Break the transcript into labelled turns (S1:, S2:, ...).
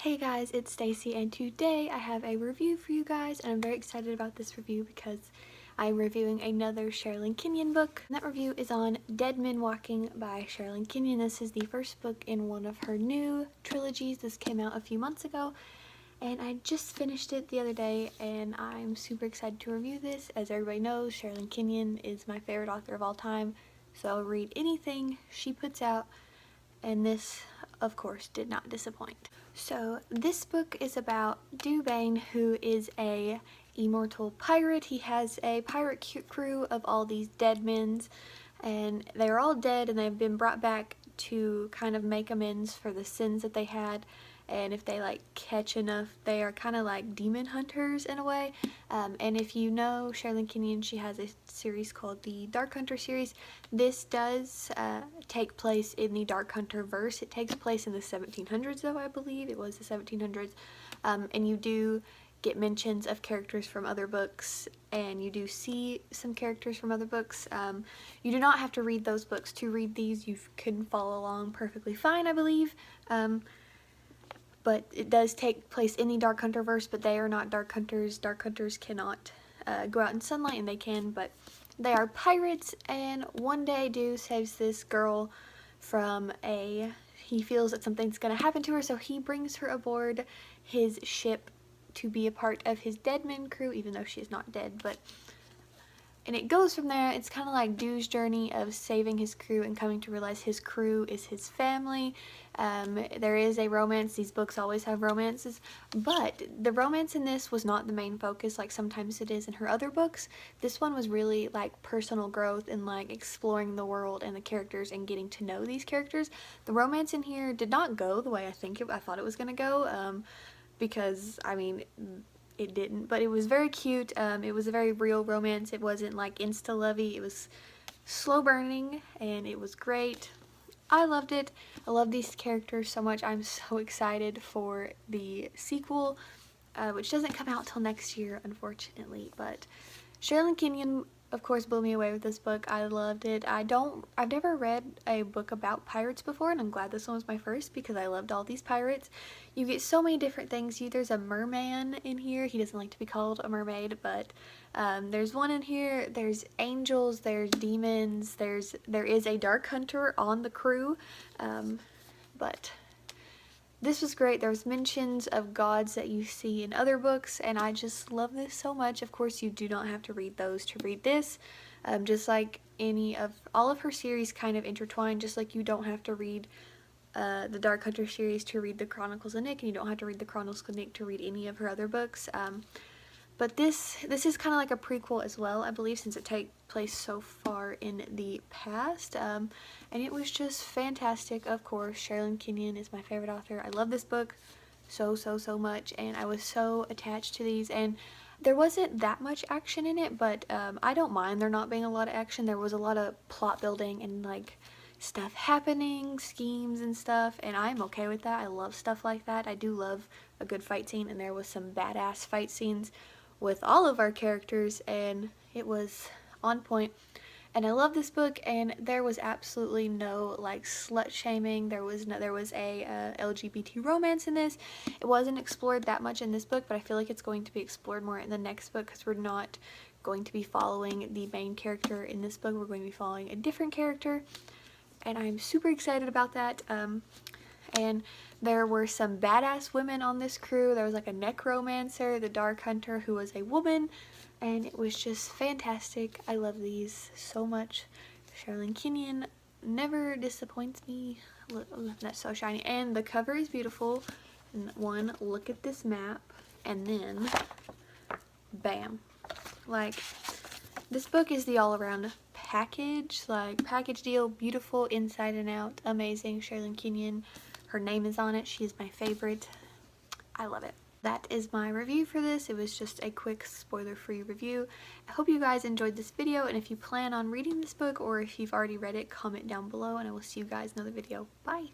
S1: Hey guys, it's Stacy, and today I have a review for you guys, and I'm very excited about this review because I'm reviewing another Sherrilyn Kenyon book. And that review is on Deadmen Walking by Sherrilyn Kenyon. This is the first book in one of her new trilogies. This came out a few months ago, and I just finished it the other day, and I'm super excited to review this. As everybody knows, Sherrilyn Kenyon is my favorite author of all time, so I'll read anything she puts out, and this, of course, did not disappoint. So this book is about Dubane, who is a immortal pirate. He has a pirate crew of all these dead men, and they're all dead, and they've been brought back to kind of make amends for the sins that they had. And if they like catch enough, they are kind of like demon hunters in a way. And if you know Sherrilyn Kenyon, she has a series called the Dark Hunter series. This does take place in the dark-hunterverse. It takes place in the 1700s, though, I believe. It was the 1700s. And you do get mentions of characters from other books, and you do see some characters from other books. You do not have to read those books to read these. You can follow along perfectly fine, I believe. But it does take place in the dark-hunterverse, but they are not dark hunters. Dark hunters cannot go out in sunlight, and they can, but they are pirates. And one day Dew saves this girl from he feels that something's gonna happen to her, so he brings her aboard his ship to be a part of his Deadmen crew, even though she is not dead. And it goes from there. It's kind of like Dew's journey of saving his crew and coming to realize his crew is his family. There is a romance. These books always have romances, but the romance in this was not the main focus like sometimes it is in her other books. This one was really like personal growth and like exploring the world and the characters and getting to know these characters. The romance in here did not go the way I thought it was gonna go, because I mean, it didn't, but it was very cute. It was a very real romance. It wasn't like insta-lovey. It was slow burning, and it was great. I loved it. I love these characters so much. I'm so excited for the sequel, which doesn't come out till next year, unfortunately. But Sherrilyn Kenyon, of course, blew me away with this book. I loved it. I've never read a book about pirates before, and I'm glad this one was my first because I loved all these pirates. You get so many different things. There's a merman in here. He doesn't like to be called a mermaid, but there's one in here. There's angels, there's demons, there is a dark hunter on the crew, but this was great. There's mentions of gods that you see in other books, and I just love this so much. Of course, you do not have to read those to read this. Just like all of her series kind of intertwine, just like you don't have to read the Dark Hunter series to read the Chronicles of Nick, and you don't have to read the Chronicles of Nick to read any of her other books. But this is kind of like a prequel as well, I believe, since it takes place so far in the past. And it was just fantastic. Of course, Sherrilyn Kenyon is my favorite author. I love this book so much, and I was so attached to these. And there wasn't that much action in it, but I don't mind there not being a lot of action. There was a lot of plot building and like stuff happening, schemes and stuff, and I'm okay with that. I love stuff like that. I do love a good fight scene, and there was some badass fight scenes with all of our characters, and it was on point. And I love this book, and there was absolutely no like slut shaming. There was a LGBT romance in this. It wasn't explored that much in this book, but I feel like it's going to be explored more in the next book because we're not going to be following the main character in this book. We're going to be following a different character, and I'm super excited about that. And there were some badass women on this crew. There was like a necromancer, the Dark Hunter, who was a woman, and it was just fantastic. I love these so much. Sherrilyn Kenyon never disappoints me. Look, that's so shiny, and the cover is beautiful. And one, look at this map, and then bam. Like, this book is the all-around package, like package deal, beautiful inside and out, amazing. Sherrilyn Kenyon, her name is on it. She is my favorite. I love it. That is my review for this. It was just a quick spoiler-free review. I hope you guys enjoyed this video, and if you plan on reading this book or if you've already read it, comment down below, and I will see you guys in another video. Bye!